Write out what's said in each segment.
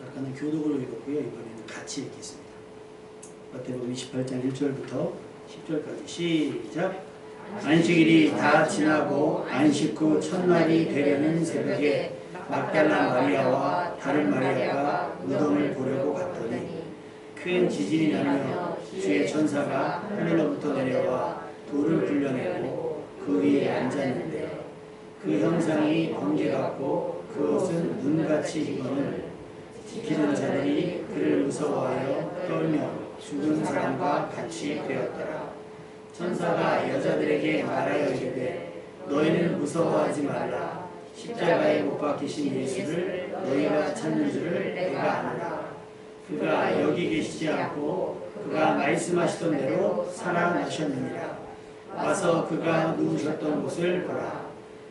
아까는 교독으로 읽었고요. 이번에는 같이 읽겠습니다. 마태복음 28장 1절부터 10절까지 시작. 안식일이 다 지나고 안식 후 첫날이 되려는 새벽에 막달라 마리아와 다른 마리아가 무덤을 보려고 갔더니 큰 지진이 나며 주의 천사가 하늘로부터 내려와 돌을 굴려내고 그 위에 앉았는데 그 형상이 번개 같고 그 옷은 눈같이 익어는 지키는 자들이 그를 무서워하여 떨며 죽은 사람과 같이 되었더라. 천사가 여자들에게 말하여 이르되 너희는 무서워하지 말라. 십자가에 못 박히신 예수를 너희가 찾는 줄을 내가 아노라. 그가 여기 계시지 않고 그가 말씀하시던 대로 살아나셨느니라. 와서 그가 누우셨던 곳을 보라.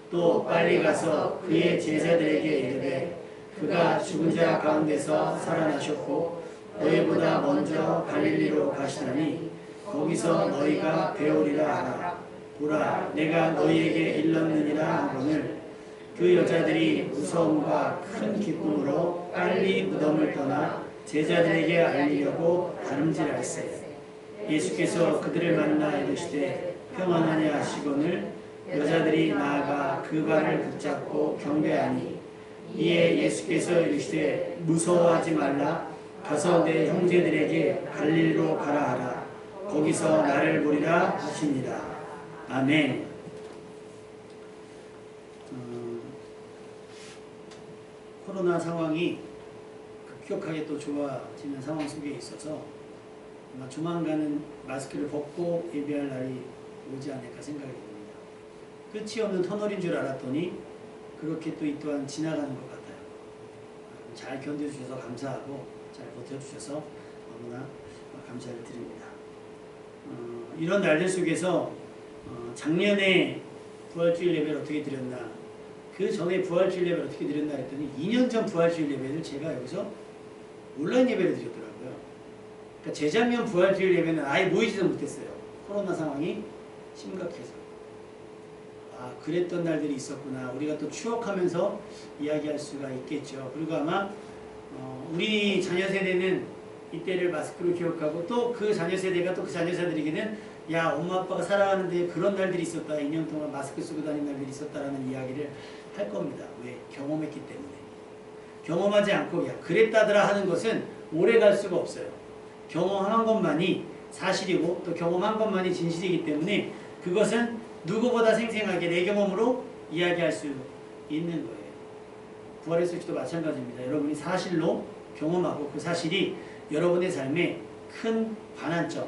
또 빨리 가서 그의 제자들에게 이르되 그가 죽은 자 가운데서 살아나셨고 너희보다 먼저 갈릴리로 가시더니 거기서 너희가 배우리라 하라. 보라, 내가 너희에게 일렀느니라 하거늘 그 여자들이 무서움과 큰 기쁨으로 빨리 무덤을 떠나 제자들에게 알리려고 다름질할세. 예수께서 그들을 만나 이르시되 평안하냐 하시거늘 여자들이 나아가 그 발을 붙잡고 경배하니 이에 예수께서 이르시되 무서워하지 말라. 가서 내 형제들에게 갈릴리로 가라 하라. 거기서 나를 보리라 하시니라. 아멘. 코로나 상황이 급격하게 또 좋아지는 상황 속에 있어서 아마 조만간은 마스크를 벗고 예배할 날이 오지 않을까 생각이 듭니다. 끝이 없는 터널인 줄 알았더니 그렇게 또 이 또한 지나가는 것 같아요. 잘 견뎌주셔서 감사하고 잘 버텨주셔서 너무나 감사를 드립니다. 이런 날들 속에서 작년에 부활주일 예배를 어떻게 드렸나, 그 전에 부활주일 예배를 어떻게 드렸나 했더니 2년 전 부활주일 예배를 제가 여기서 온라인 예배를 드렸더라고요. 그러니까 재작년 부활주일 예배는 아예 모이지도 못했어요. 코로나 상황이 심각해서. 아, 그랬던 날들이 있었구나. 우리가 또 추억하면서 이야기할 수가 있겠죠. 그리고 아마 우리 자녀 세대는 이때를 마스크로 기억하고 또 그 자녀 세대가 또 그 자녀 세대에게는 야, 엄마 아빠가 살아가는데 그런 날들이 있었다. 2년 동안 마스크 쓰고 다닌 날들이 있었다라는 이야기를 할 겁니다. 왜? 경험했기 때문에. 경험하지 않고 야, 그랬다더라 하는 것은 오래 갈 수가 없어요. 경험한 것만이 사실이고 또 경험한 것만이 진실이기 때문에 그것은 누구보다 생생하게 내 경험으로 이야기할 수 있는 거예요. 부활의 소식도 마찬가지입니다. 여러분이 사실로 경험하고 그 사실이 여러분의 삶에 큰 반환점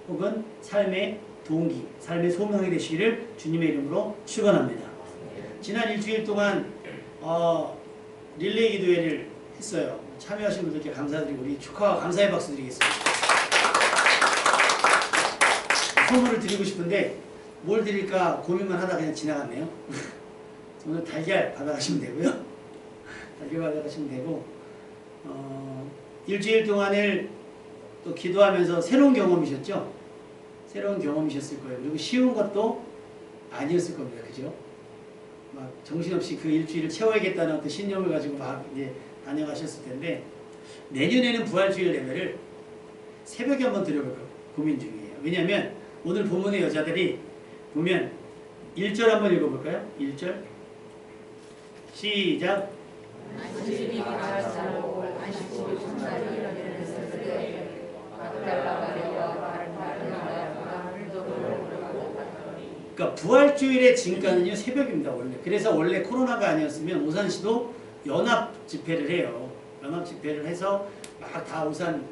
혹은 삶의 동기, 삶의 소명이 되시기를 주님의 이름으로 축원합니다. 지난 일주일 동안 릴레이 기도회를 했어요. 참여하신 분들께 감사드리고 우리 축하와 감사의 박수 드리겠습니다. 선물을 드리고 싶은데 뭘 드릴까 고민만 하다 그냥 지나갔네요. 오늘 달걀 받아가시면 되고요. 달걀 받아가시면 되고 일주일 동안을 또 기도하면서 새로운 경험이셨죠? 새로운 경험이셨을 거예요. 그리고 쉬운 것도 아니었을 겁니다. 그죠? 막 정신없이 그 일주일을 채워야겠다는 어떤 신념을 가지고 막 이제 다녀가셨을 텐데 내년에는 부활주일 예배를 새벽에 한번 드려볼까 고민 중이에요. 왜냐하면 오늘 본문의 여자들이 보면 1절 한번 읽어볼까요? 1절 시작. 안식일이 다가오고 안식 후 첫날이 되는 새벽에 막달라 마리아와 다른 마리아가 무덤을 보려고 갔더니. 그러니까 부활주일의 진가는요 새벽입니다. 그래서 원래 코로나가 아니었으면 오산시도 연합 집회를 해요. 연합 집회를 해서 막 다 오산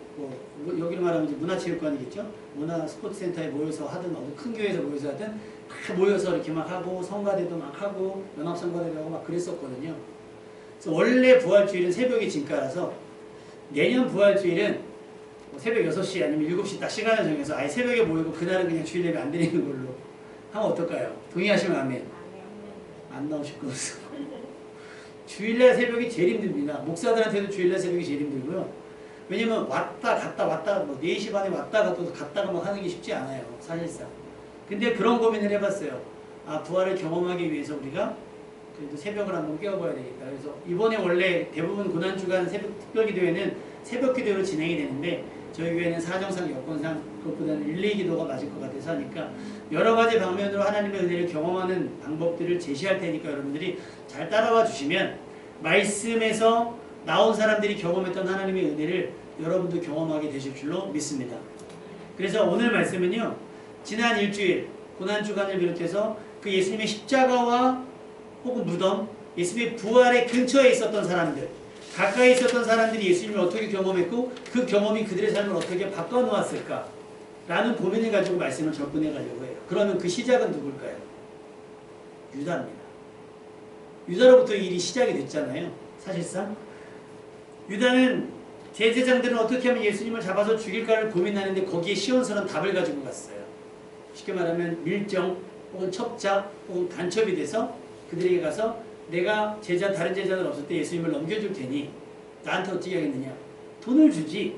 여기로 말하면 이제 문화체육관이겠죠. 문화 스포츠센터에 모여서 하든 어느 큰 교회에서 모여서 하든 다 모여서 이렇게 막 하고 성가대도 막 하고 연합성가대도 하고 막 그랬었거든요. 그래서 원래 부활주일은 새벽이 진가라서 내년 부활주일은 새벽 6시 아니면 7시 딱 시간을 정해서 아예 새벽에 모이고 그날은 그냥 주일 예배 안 드리는 걸로 하면 어떨까요? 동의하시면 아멘. 안 나오실 거 없어. 주일날 새벽이 제일 힘듭니다. 목사들한테도 주일날 새벽이 제일 힘들고요. 왜냐면 왔다 갔다 뭐 4시 반에 왔다가 또 갔다가 막 하는 게 쉽지 않아요. 사실상. 근데 그런 고민을 해봤어요. 아, 부활을 경험하기 위해서 우리가 그래도 새벽을 한번 깨워봐야 되겠다. 그래서 이번에 원래 대부분 고난주간 새벽 특별기도회는 새벽기도로 진행이 되는데 저희 교회는 사정상 여건상 그것보다는 1, 2기도가 맞을 것 같아서 하니까 여러 가지 방면으로 하나님의 은혜를 경험하는 방법들을 제시할 테니까 여러분들이 잘 따라와 주시면 말씀에서 나온 사람들이 경험했던 하나님의 은혜를 여러분도 경험하게 되실 줄로 믿습니다. 그래서 오늘 말씀은요. 지난 일주일 고난주간을 비롯해서 그 예수님의 십자가와 혹은 무덤, 예수님의 부활의 근처에 있었던 사람들, 가까이 있었던 사람들이 예수님을 어떻게 경험했고 그 경험이 그들의 삶을 어떻게 바꿔놓았을까 라는 고민을 가지고 말씀을 접근해 가려고 해요. 그러면 그 시작은 누굴까요? 유다입니다. 유다로부터 이 일이 시작이 됐잖아요. 사실상 유다는 제사장들은 어떻게 하면 예수님을 잡아서 죽일까를 고민하는데 거기에 시원스러운 답을 가지고 갔어요. 쉽게 말하면 밀정 혹은 첩자 혹은 간첩이 돼서 그들에게 가서 내가 다른 제자들 없을 때 예수님을 넘겨줄 테니 나한테 어떻게 하겠느냐, 돈을 주지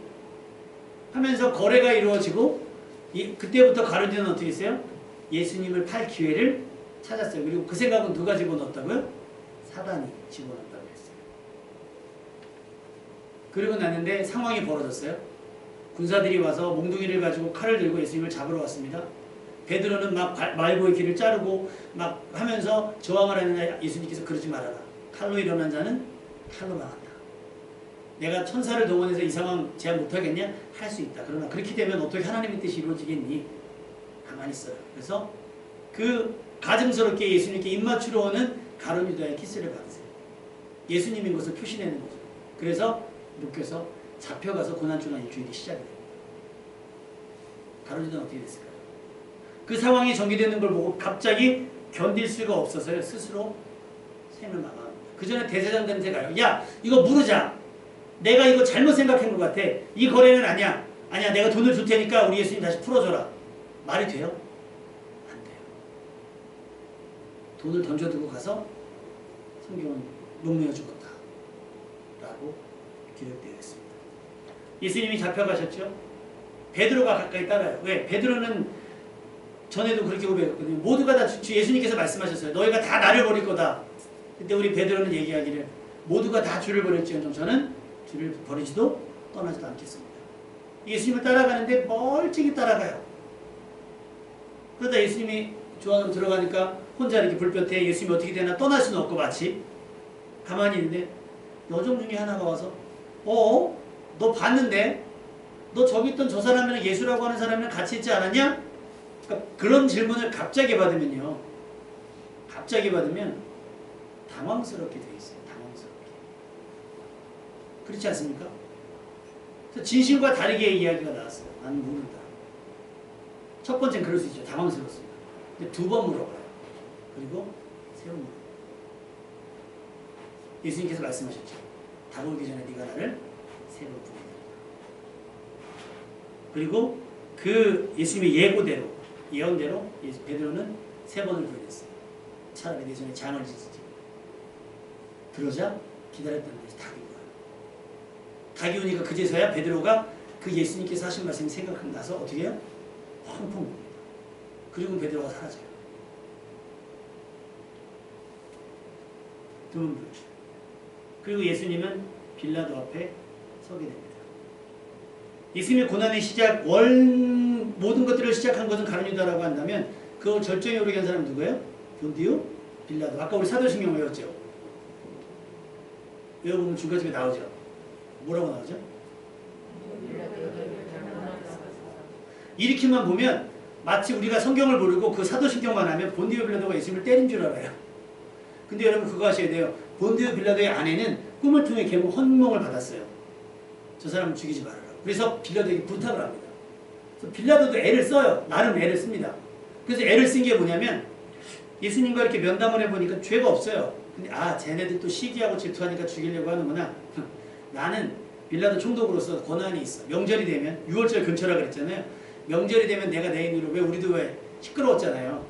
하면서 거래가 이루어지고 그때부터 가룟유다는 어떻게 했어요? 예수님을 팔 기회를 찾았어요. 그리고 그 생각은 누가 집어넣었다고요? 사단이 집어넣었다고 했어요. 그리고 났는데 상황이 벌어졌어요. 군사들이 와서 몽둥이를 가지고 칼을 들고 예수님을 잡으러 왔습니다. 베드로는 막 말고의 길을 자르고 막 하면서 저항을 하는데 예수님께서 그러지 말아라. 칼로 일어난 자는 칼로 망한다. 내가 천사를 동원해서 이 상황 제한 못하겠냐? 할 수 있다. 그러나 그렇게 되면 어떻게 하나님의 뜻이 이루어지겠니? 가만히 있어요. 그래서 그 가증스럽게 예수님께 입맞추러 오는 가룟유다의 키스를 받으세요. 예수님인 것을 표시내는 거죠. 그래서 묶여서 잡혀가서 고난주간 일주일이 시작이 돼요. 가룟유다는 어떻게 됐을까요? 그 상황이 전개되는 걸 보고 갑자기 견딜 수가 없어서요. 스스로 생을 마감합니다. 그 전에 대제사장들한테 가요. 야, 이거 물으자. 내가 이거 잘못 생각한 것 같아. 이 거래는 아니야. 아니야, 내가 돈을 줄 테니까 우리 예수님 다시 풀어줘라. 말이 돼요? 안 돼요. 돈을 던져두고 가서 성경은 농내어 죽었다 라고 기록되어 있습니다. 예수님이 잡혀가셨죠? 베드로가 가까이 따라요. 왜? 베드로는 전에도 그렇게 고백했거든요. 모두가 다 예수님께서 말씀하셨어요. 너희가 다 나를 버릴 거다. 그때 우리 베드로는 얘기하기를 모두가 다 주를 버릴지언정 저는 주를 버리지도 떠나지도 않겠습니다. 예수님을 따라가는데 멀찍이 따라가요. 그러다 예수님이 조안으로 들어가니까 혼자 이렇게 불볕에 예수님이 어떻게 되나 떠날 수는 없고 마치 가만히 있는데 여종 중에 하나가 와서 너 봤는데? 너 저기 있던 저 사람이랑 예수라고 하는 사람이랑 같이 있지 않았냐? 그러니까 그런 질문을 갑자기 받으면요. 갑자기 받으면 당황스럽게 돼 있어요. 당황스럽게. 그렇지 않습니까? 그래서 진실과 다르게 이야기가 나왔어요. 나는 모른다. 첫 번째는 그럴 수 있죠. 당황스럽습니다. 근데 두 번 물어봐요. 그리고 세 번 물어봐요. 예수님께서 말씀하셨죠. 다가오기 전에 네가 나를 세 번 부인한다. 그리고 그 예수님의 예언대로 베드로는 세 번을 부인했어요. 차라리 내 전에 장을 짓지. 그러자 기다렸던 데서 닭이 와요. 닭이 오니까 그제서야 베드로가 그 예수님께서 하신 말씀이 생각하고 나서 어떻게 해요? 펑펑 봅니다. 그리고 베드로가 사라져요. 두 번 부르죠. 그리고 예수님은 빌라도 앞에 서게 됩니다. 예수님의 고난의 시작, 모든 것들을 시작한 것은 가룟유다라고 한다면 그걸 절정에 오르게 한 사람은 누구예요? 본디오 빌라도. 아까 우리 사도신경 외웠죠? 외워보면 중간쯤에 나오죠? 뭐라고 나오죠? 이렇게만 보면 마치 우리가 성경을 모르고 그 사도신경만 하면 본디오 빌라도가 예수님을 때린 줄 알아요. 근데 여러분 그거 하셔야 돼요. 본디오 빌라도의 아내는 꿈을 통해 계속 헌몽을 받았어요. 저 사람을 죽이지 말아라. 그래서 빌라도에게 부탁을 합니다. 그래서 빌라도도 애를 써요. 나름 애를 씁니다. 그래서 애를 쓴 게 뭐냐면 예수님과 이렇게 면담을 해보니까 죄가 없어요. 근데 쟤네들 또 시기하고 질투하니까 죽이려고 하는구나. 나는 빌라도 총독으로서 권한이 있어. 명절이 되면 6월절 근처라 그랬잖아요. 명절이 되면 내가 내 힘으로 우리도 왜 시끄러웠잖아요.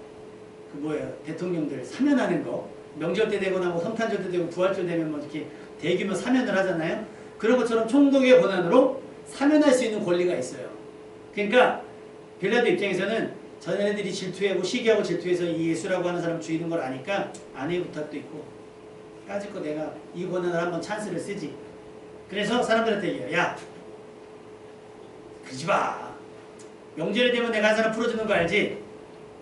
대통령들 사면하는 거. 명절 때 되거나 성탄절 때 되고 부활절 되면 이렇게 대규모 사면을 하잖아요. 그런 것처럼 총독의 권한으로 사면할 수 있는 권리가 있어요. 그러니까 빌라도 입장에서는 전애들이 질투하고 시기하고 질투해서 이 예수라고 하는 사람 죽이는 걸 아니까 아내의 부탁도 있고 까짓 거 내가 이 권한을 한번 찬스를 쓰지. 그래서 사람들한테 얘기해요. 야, 그러지 마. 명절이 되면 내가 한 사람 풀어주는 거 알지?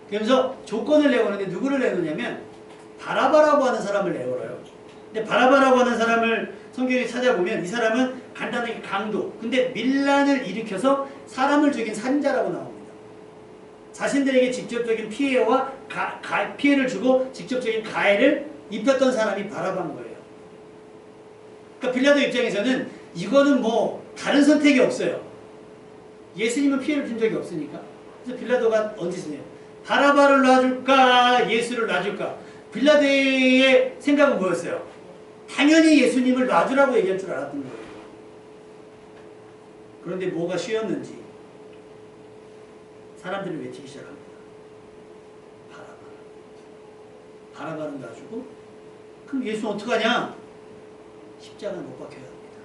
그러면서 조건을 내거는데 누구를 내놓냐면 바라바라고 하는 사람을 내걸어요. 근데 바라바라고 하는 사람을 성경에 찾아보면 이 사람은 간단하게 강도, 근데 밀란을 일으켜서 사람을 죽인 살인자라고 나옵니다. 자신들에게 직접적인 피해와 피해를 주고 직접적인 가해를 입혔던 사람이 바라바인 거예요. 그러니까 빌라도 입장에서는 이거는 뭐 다른 선택이 없어요. 예수님은 피해를 준 적이 없으니까. 그래서 빌라도가 언제 쓰냐? 바라바를 놔줄까? 예수를 놔줄까? 빌라도의 생각은 뭐였어요? 당연히 예수님을 놔주라고 얘기할 줄 알았던 거예요. 그런데 뭐가 쉬웠는지 사람들이 외치기 시작합니다. 바라바. 바라바는 놔주고 그럼 예수 어떡하냐? 십자가는 못 박혀야 합니다.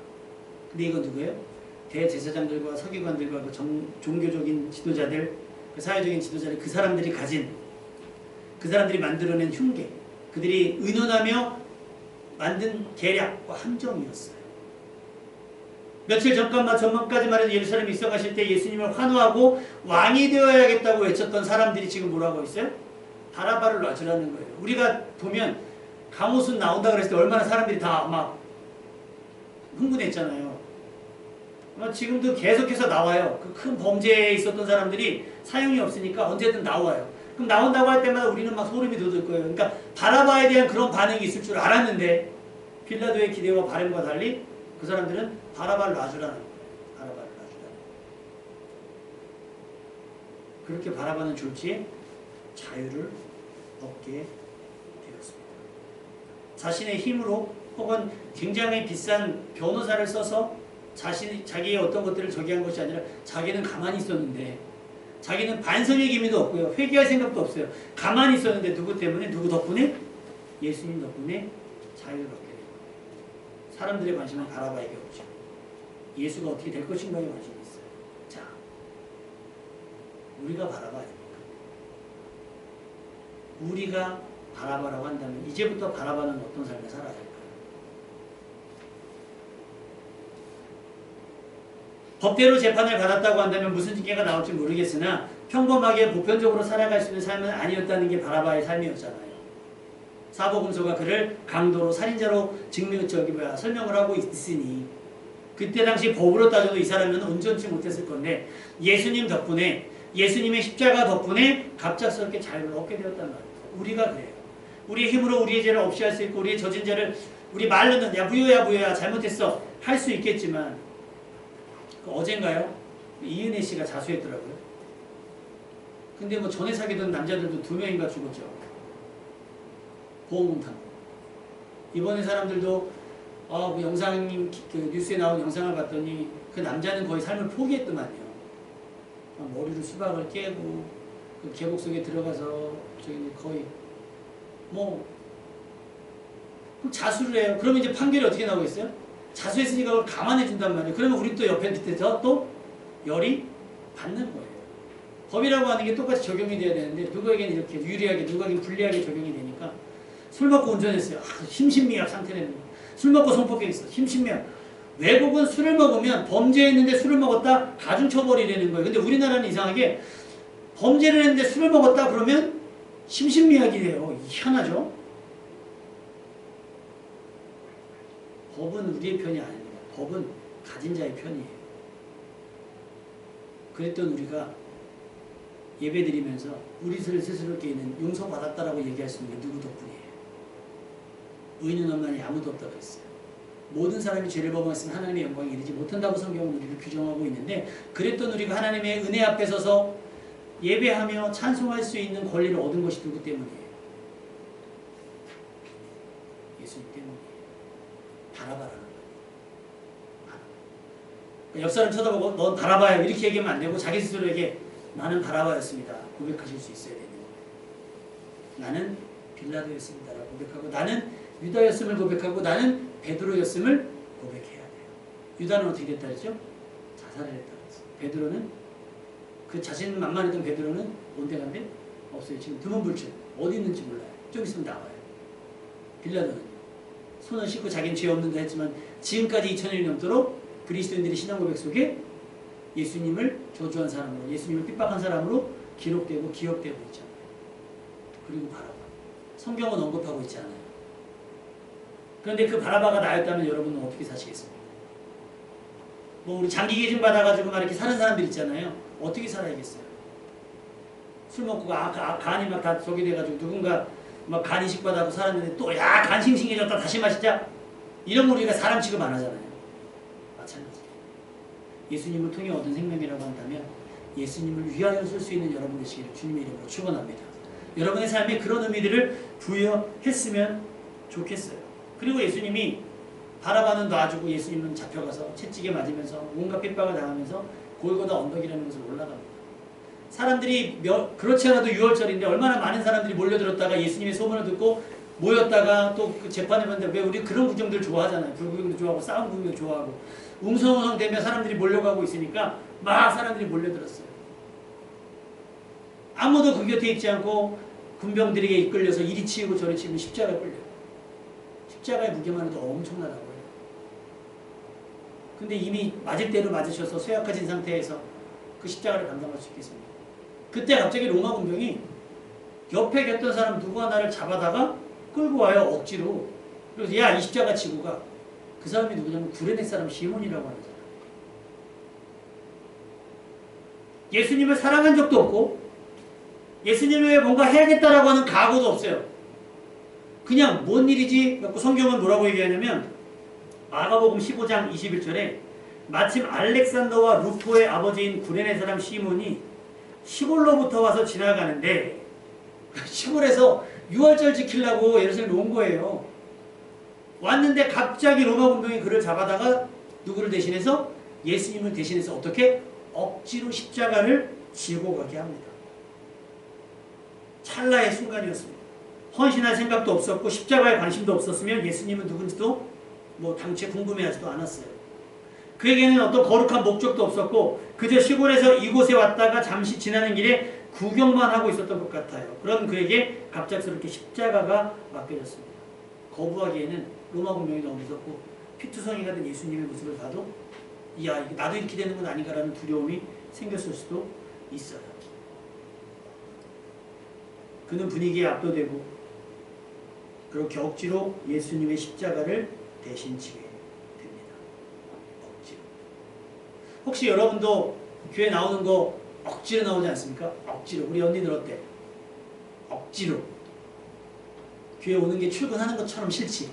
근데 이건 누구예요? 대제사장들과 서기관들과 그 종교적인 지도자들, 그 사회적인 지도자들, 그 사람들이 가진, 그 사람들이 만들어낸 흉계, 그들이 의논하며 만든 계략과 함정이었어요. 며칠 전까지 말해서 예루살렘에 입성하실 때 예수님을 환호하고 왕이 되어야겠다고 외쳤던 사람들이 지금 뭐라고 했어요? 바라바를 놔주라는 거예요. 우리가 보면 강호순 나온다 그랬을 때 얼마나 사람들이 다 막 흥분했잖아요. 지금도 계속해서 나와요. 그 큰 범죄에 있었던 사람들이 사형이 없으니까 언제든 나와요. 그럼 나온다고 할 때마다 우리는 막 소름이 돋을 거예요. 그러니까 바라바에 대한 그런 반응이 있을 줄 알았는데 빌라도의 기대와 바람과 달리 그 사람들은 바라바를 놔주라는 거예요. 바라바를 놔주라는 거예요. 그렇게 바라바는 졸지에 자유를 얻게 되었습니다. 자신의 힘으로 혹은 굉장히 비싼 변호사를 써서 자기의 어떤 것들을 저기한 것이 아니라 자기는 가만히 있었는데 자기는 반성의 기미도 없고요. 회개할 생각도 없어요. 가만히 있었는데 누구 때문에? 누구 덕분에? 예수님 덕분에 자유를 얻게 된 거예요. 사람들의 관심은 바라바에게 없죠. 예수가 어떻게 될 것인가에 관심이 있어요. 자, 우리가 바라바 아닙니까? 우리가 바라바라고 한다면 이제부터 바라바는 어떤 삶을 살아야 할까요? 법대로 재판을 받았다고 한다면 무슨 징계가 나올지 모르겠으나 평범하게 보편적으로 살아갈 수 있는 삶은 아니었다는 게 바라바의 삶이었잖아요. 사복음서가 그를 강도로 살인자로 설명을 하고 있으니 그때 당시 법으로 따져도 이 사람은 온전치 못했을 건데 예수님 덕분에 예수님의 십자가 덕분에 갑작스럽게 자유를 얻게 되었단 말이에요. 우리가 그래요. 우리의 힘으로 우리의 죄를 없이 할 수 있고 우리의 저진 죄를 우리 말로는 야 무효야 잘못했어 할 수 있겠지만 어젠가요? 이은혜 씨가 자수했더라고요. 근데 뭐 전에 사귀던 남자들도 2명인가 죽었죠. 보험공탄. 이번에 사람들도 그 영상, 그 뉴스에 나온 영상을 봤더니 그 남자는 거의 삶을 포기했더만요. 머리로 수박을 깨고 그 계곡 속에 들어가서 거의 자수를 해요. 그러면 이제 판결이 어떻게 나오겠어요? 자수했으니까 그걸 감안해 준단 말이에요. 그러면 우리 또 옆에 밑에서 또 열이 받는 거예요. 법이라고 하는 게 똑같이 적용이 돼야 되는데 누구에게는 이렇게 유리하게 누구에게는 불리하게 적용이 되니까 술 먹고 운전했어요. 심신미약 상태는 술 먹고 성폭행했어. 심신미약. 외국은 술을 먹으면 범죄했는데 술을 먹었다 가중처벌이 되는 거예요. 근데 우리나라는 이상하게 범죄를 했는데 술을 먹었다 그러면 심신미약이 돼요. 희한하죠? 법은 우리의 편이 아닙니다. 법은 가진 자의 편이에요. 그랬던 우리가 예배드리면서 우리 스스로에게는 용서받았다라고 얘기할 수 있는 게 누구 덕분이에요? 의인은 없나니 아무도 없다고 했어요. 모든 사람이 죄를 범했으면 하나님의 영광에 이르지 못한다고 성경은 우리를 규정하고 있는데 그랬던 우리가 하나님의 은혜 앞에 서서 예배하며 찬송할 수 있는 권리를 얻은 것이 누구 때문이에요? 예수님 때문이에요. 바라바라는 거예요. 옆 사람 쳐다보고 넌 바라바야 이렇게 얘기하면 안 되고 자기 스스로에게 나는 바라바였습니다. 고백하실 수 있어야 되는 거예요. 나는 빌라도였습니다. 라고 고백하고 나는 유다였음을 고백하고 나는 베드로였음을 고백해야 돼요. 유다는 어떻게 됐다 했죠? 자살을 했다 그랬어요. 베드로는 그 자신 만만했던 베드로는 온데 간데 없어요. 지금 드문불출 어디 있는지 몰라요. 좀 있으면 나와요. 빌라도는 손을 씻고 자기는 죄 없는다 했지만 지금까지 2000년이 넘도록 그리스도인들의 신앙 고백 속에 예수님을 저주한 사람으로, 예수님을 핍박한 사람으로 기록되고 기억되고 있잖아요. 그리고 바라바. 성경은 언급하고 있지 않아요. 그런데 그 바라바가 나였다면 여러분은 어떻게 사시겠습니까? 뭐 우리 장기 계신 받아가지고 막 이렇게 사는 사람들 있잖아요. 어떻게 살아야겠어요? 술 먹고 간이 막 다 저기 돼가지고 누군가 막 간 이식 받아고 살았는데 또 야 간 싱싱해졌다 다시 마시자. 이런 거 우리가 사람 취급 안 하잖아요. 마찬가지. 예수님을 통해 얻은 생명이라고 한다면 예수님을 위하여 쓸 수 있는 여러분 되시기를 주님의 이름으로 축원합니다. 여러분의 삶에 그런 의미들을 부여했으면 좋겠어요. 그리고 예수님이 바라바는 놔주고 예수님은 잡혀가서 채찍에 맞으면서 온갖 핍박을 당하면서 골고다 언덕이라는 것을 올라갑니다. 사람들이 그렇지 않아도 6월절인데 얼마나 많은 사람들이 몰려들었다가 예수님의 소문을 듣고 모였다가 또 그 재판을 받는데 왜 우리 그런 구경들 좋아하잖아요. 불구경도 좋아하고 싸움 구경도 좋아하고 웅성웅성 되면 사람들이 몰려가고 있으니까 막 사람들이 몰려들었어요. 아무도 그 곁에 있지 않고 군병들에게 이끌려서 이리 치우고 저리 치우고 십자가에 끌려요. 십자가의 무게만 해도 엄청나다고요. 근데 이미 맞을 대로 맞으셔서 쇠약해진 상태에서 그 십자가를 감당할 수 있겠습니다. 그때 갑자기 로마 군병이 옆에 겼던 사람 누구 하나를 잡아다가 끌고 와요. 억지로. 그래서 야, 이 십자가 치고 가. 그 사람이 누구냐면 구레네 사람 시몬이라고 하는 사람. 예수님을 사랑한 적도 없고 예수님을 위해 뭔가 해야겠다라고 하는 각오도 없어요. 그냥 뭔 일이지? 그래서 성경은 뭐라고 얘기하냐면 마가복음 15장 21절에 마침 알렉산더와 루포의 아버지인 구레네 사람 시몬이 시골로부터 와서 지나가는데 시골에서 6월절 지키려고 예루살렘에 온 거예요. 왔는데 갑자기 로마 군병이 그를 잡아다가 누구를 대신해서? 예수님을 대신해서 어떻게? 억지로 십자가를 지고 가게 합니다. 찰나의 순간이었습니다. 헌신할 생각도 없었고 십자가에 관심도 없었으면 예수님은 누군지도 뭐 당최 궁금해하지도 않았어요. 그에게는 어떤 거룩한 목적도 없었고 그저 시골에서 이곳에 왔다가 잠시 지나는 길에 구경만 하고 있었던 것 같아요. 그런 그에게 갑작스럽게 십자가가 맡겨졌습니다. 거부하기에는 로마 군병이 너무 무섭고 피투성이가 된 예수님의 모습을 봐도 야, 나도 이렇게 되는 건 아닌가라는 두려움이 생겼을 수도 있어요. 그는 분위기에 압도되고 그렇게 억지로 예수님의 십자가를 대신 지게 됩니다. 억지로. 혹시 여러분도 교회 나오는 거 억지로 나오지 않습니까? 억지로. 우리 언니들 어때? 억지로. 교회 오는 게 출근하는 것처럼 싫지.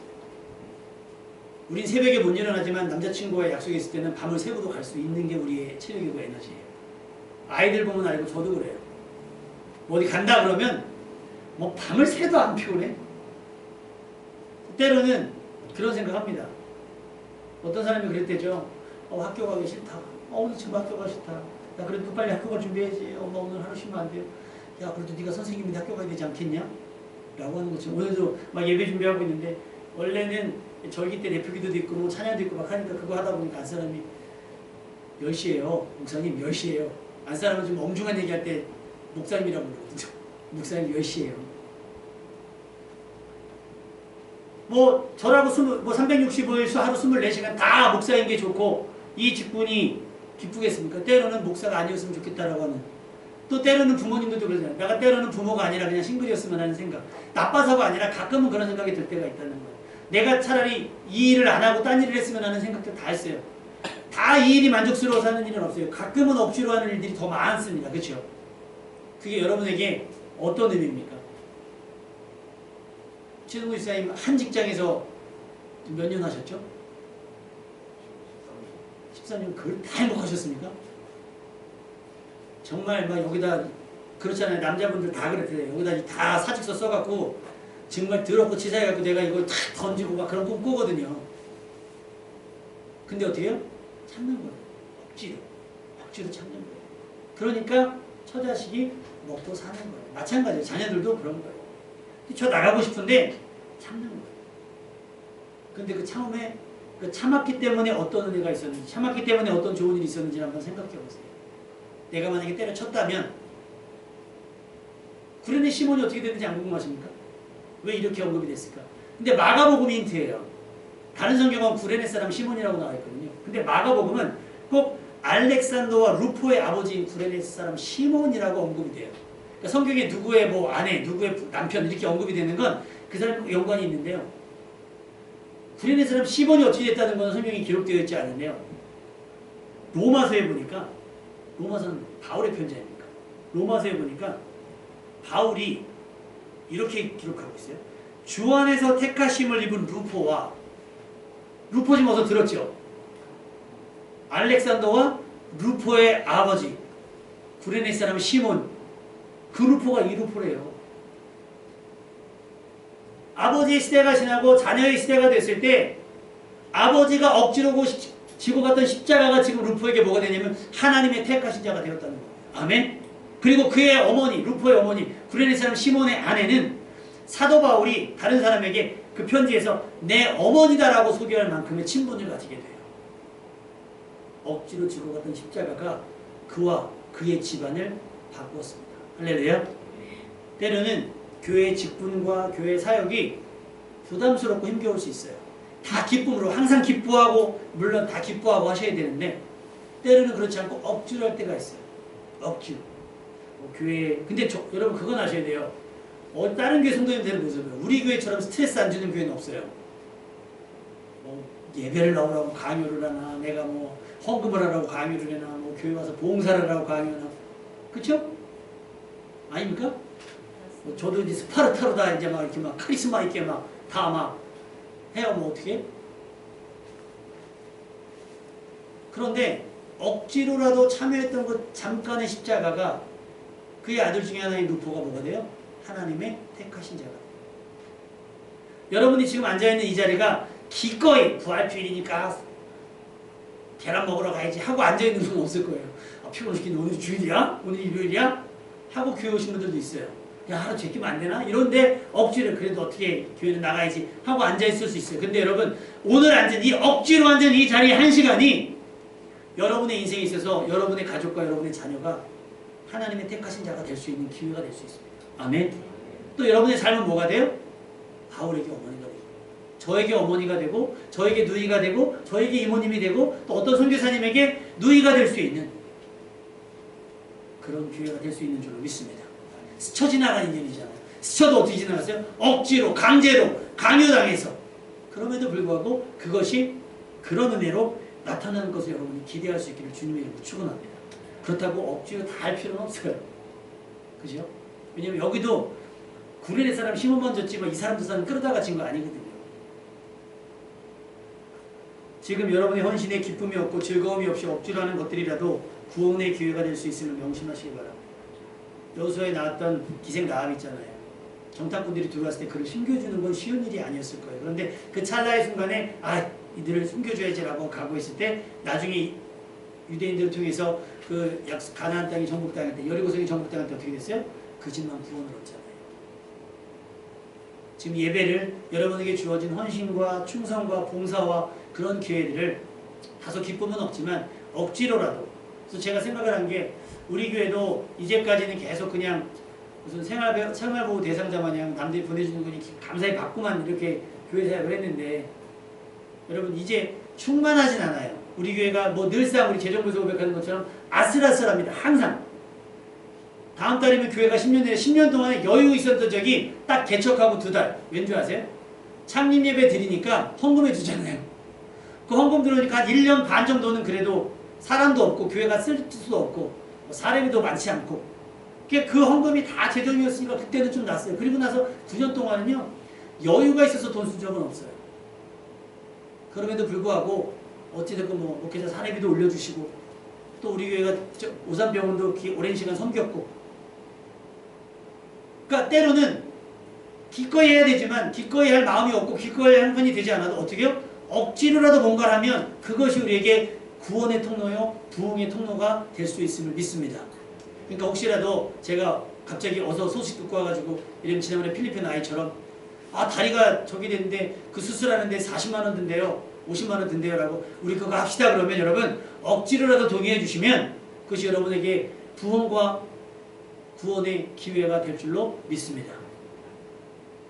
우린 새벽에 못 일어나지만 남자친구와 약속이 있을 때는 밤을 새고도 갈 수 있는 게 우리의 체력이고 에너지예요. 아이들 보면 알고 저도 그래요. 뭐 어디 간다 그러면 뭐 밤을 새도 안 피곤해. 때로는 그런 생각합니다. 어떤 사람이 그랬대죠. 학교 가기 싫다. 오늘 지금 학교 가기 싫다. 야, 그래도 빨리 학교 갈 준비해야지. 엄마 오늘 하루 쉬면 안 돼요. 야, 그래도 네가 선생님인데 학교 가야 되지 않겠냐? 라고 하는 것처럼 오늘도 막 예배 준비하고 있는데 원래는 절기 때 대표기도도 있고 뭐 찬양도 있고 막 하니까 그거 하다 보니까 안 사람이 10시에요. 목사님 10시에요. 안 사람은 좀 엉중한 얘기할 때 목사님이라고 그러거든요. 목사님 10시에요. 뭐 저라고 365일 하루 24시간 다 목사인 게 좋고 이 직분이 기쁘겠습니까? 때로는 목사가 아니었으면 좋겠다라고 하는, 또 때로는 부모님들도 그러잖아요. 내가 때로는 부모가 아니라 그냥 싱글이었으면 하는 생각. 나빠서가 아니라 가끔은 그런 생각이 들 때가 있다는 거예요. 내가 차라리 이 일을 안 하고 딴 일을 했으면 하는 생각들 다 했어요. 다 이 일이 만족스러워서 하는 일은 없어요. 가끔은 억지로 하는 일들이 더 많습니다. 그렇죠? 그게 여러분에게 어떤 의미입니까? 최동구 집사님 한 직장에서 몇 년 하셨죠? 13년. 그걸 다 행복하셨습니까? 정말 막 여기다 그렇잖아요. 남자분들 다 그랬대요. 여기다 다 사직서 써갖고 정말 더럽고 치사해갖고 내가 이걸 다 던지고 막 그런 꿈 꾸거든요. 근데 어떻게 해요? 참는 거예요. 억지로 참는 거예요. 그러니까 처자식이 먹고 사는 거예요. 마찬가지예요. 자녀들도 그런 거예요. 저 나가고 싶은데 참는 거예요. 근데 그 참음에, 그 참았기 때문에 어떤 은혜가 있었는지, 참았기 때문에 어떤 좋은 일이 있었는지 한번 생각해 보세요. 내가 만약에 때려쳤다면 구레네 시몬이 어떻게 됐는지 안 궁금하십니까? 왜 이렇게 언급이 됐을까? 근데 마가복음이 힌트예요. 다른 성경은 구레네 사람 시몬이라고 나와 있거든요. 근데 마가복음은 꼭 알렉산더와 루포의 아버지인 구레네 사람 시몬이라고 언급이 돼요. 그러니까 성경에 누구의 뭐 아내, 누구의 남편 이렇게 언급이 되는 건 그 사람과 연관이 있는데요. 구레네 사람 시몬이 어떻게 됐다는 건 성경에 기록되어 있지 않은데요. 로마서에 보니까, 로마서는 바울의 편지 아닙니까? 로마서에 보니까 바울이 이렇게 기록하고 있어요. 주 안에서 택하심을 입은 루포와, 루포 지금 어서 들었죠? 알렉산더와 루포의 아버지 구레네 사람 시몬, 그 루포가 이 루포래요. 아버지의 시대가 지나고 자녀의 시대가 됐을 때 아버지가 억지로 지고 갔던 십자가가 지금 루포에게 뭐가 되냐면 하나님의 택하신 자가 되었다는 거예요. 아멘? 그리고 그의 어머니, 루포의 어머니 구레네 사람 시몬의 아내는 사도 바울이 다른 사람에게 그 편지에서 내 어머니다라고 소개할 만큼의 친분을 가지게 돼요. 억지로 지고 갔던 십자가가 그와 그의 집안을 바꾸었습니다. 할렐루야. 때로는 교회의 직분과 교회의 사역이 부담스럽고 힘겨울 수 있어요. 다 기쁨으로 항상 기뻐하고 물론 다 기뻐하고 하셔야 되는데 때로는 그렇지 않고 억지로 할 때가 있어요. 억지로. 교회 근데 여러분 그건 아셔야 돼요. 다른 교회 성도님들은 보세요. 우리 교회처럼 스트레스 안 주는 교회는 없어요. 예배를 나오라고 강요를 하나, 내가 뭐 헌금을 하라고 강요를 해나, 뭐 교회 와서 봉사를 하라고 강요를 하나, 그쵸? 아닙니까? 저도 이제 스파르타로 다 이제 막 이렇게 막 카리스마 있게 막 다 막 해요. 뭐 어떻게? 그런데 억지로라도 참여했던 그 잠깐의 십자가가 그의 아들 중에 하나인 루포가 뭐가 돼요? 하나님의 택하신 자가 돼요. 여러분이 지금 앉아있는 이 자리가 기꺼이 부활주일이니까 계란 먹으러 가야지 하고 앉아있는 분은 없을 거예요. 피곤시키는 오늘 주일이야? 오늘 일요일이야? 하고 교회 오신 분들도 있어요. 야, 하루 제끼면 안 되나? 이런데 억지로 그래도 어떻게 교회는 나가야지 하고 앉아있을 수 있어요. 근데 여러분 오늘 앉은 이 억지로 앉은 이 자리 한 시간이 여러분의 인생에 있어서 여러분의 가족과 여러분의 자녀가 하나님의 택하신 자가 될 수 있는 기회가 될 수 있습니다. 아멘. 또 여러분의 삶은 뭐가 돼요? 바울에게 어머니가 되고 저에게 어머니가 되고 저에게 누이가 되고 저에게 이모님이 되고 또 어떤 선교사님에게 누이가 될 수 있는 그런 기회가 될 수 있는 줄로 믿습니다. 스쳐 지나간 인연이잖아요. 스쳐도 어떻게 지나갔어요? 억지로 강제로 강요당해서. 그럼에도 불구하고 그것이 그런 은혜로 나타나는 것을 여러분이 기대할 수 있기를 주님의 이름으로 축원합니다. 그렇다고 억지로 다 할 필요는 없어요. 그죠? 왜냐면 여기도 구레네 사람 시몬 먼저 찍어 이 사람 두 사람 끌어다가 진 거 아니거든요. 지금 여러분의 헌신에 기쁨이 없고 즐거움이 없이 억지로 하는 것들이라도 구원의 기회가 될 수 있음을 명심하시기 바랍니다. 여호수아에 나왔던 기생 라합 있잖아요. 정탐꾼들이 들어왔을 때 그를 숨겨주는 건 쉬운 일이 아니었을 거예요. 그런데 그 찰나의 순간에 이들을 숨겨줘야지라고 각오했을 때 나중에 유대인들을 통해서 그 가나안 땅이 정복당할 때 여리고성이 정복당할 때 어떻게 됐어요? 그 집만 구원을 얻잖아요. 지금 예배를 여러분에게 주어진 헌신과 충성과 봉사와 그런 기회들을 다소 기쁨은 없지만 억지로라도 그래서 제가 생각을 한 게 우리 교회도 이제까지는 계속 그냥 무슨 생활보호 대상자 마냥 남들이 보내주는 거니 감사히 받고만 이렇게 교회 사역을 했는데 여러분 이제 충만하진 않아요. 우리 교회가 뭐 늘상 우리 재정부에서 고백하는 것처럼 아슬아슬합니다. 항상. 다음 달이면 교회가 10년 내에 10년 동안에 여유 있었던 적이 딱 개척하고 2달. 왠지 아세요? 창립 예배 드리니까 헌금해 주잖아요. 그 헌금 들어오니까 한 1년 반 정도는 그래도 사람도 없고 교회가 쓸 수도 없고 사례비도 많지 않고 그 헌금이 다 재정이었으니까 그때는 좀 낫어요. 그리고 나서 9년 동안은요 여유가 있어서 돈 쓴 적은 없어요. 그럼에도 불구하고 어찌됐건 뭐 목회자 사례비도 올려주시고 또 우리 교회가 오산병원도 오랜 시간 섬겼고 그러니까 때로는 기꺼이 해야 되지만 기꺼이 할 마음이 없고 기꺼이 할 형편이 되지 않아도 어떻게 해요? 억지로라도 뭔가를 하면 그것이 우리에게 구원의 통로요 부흥의 통로가 될 수 있음을 믿습니다. 그러니까 혹시라도 제가 갑자기 어서 소식 듣고 와가지고 이런 지난번에 필리핀 아이처럼 다리가 저기 됐는데 그 수술하는데 40만원 든대요 50만원 든대요 라고 우리 그거 합시다 그러면 여러분 억지로라도 동의해 주시면 그것이 여러분에게 부흥과 구원의 기회가 될 줄로 믿습니다.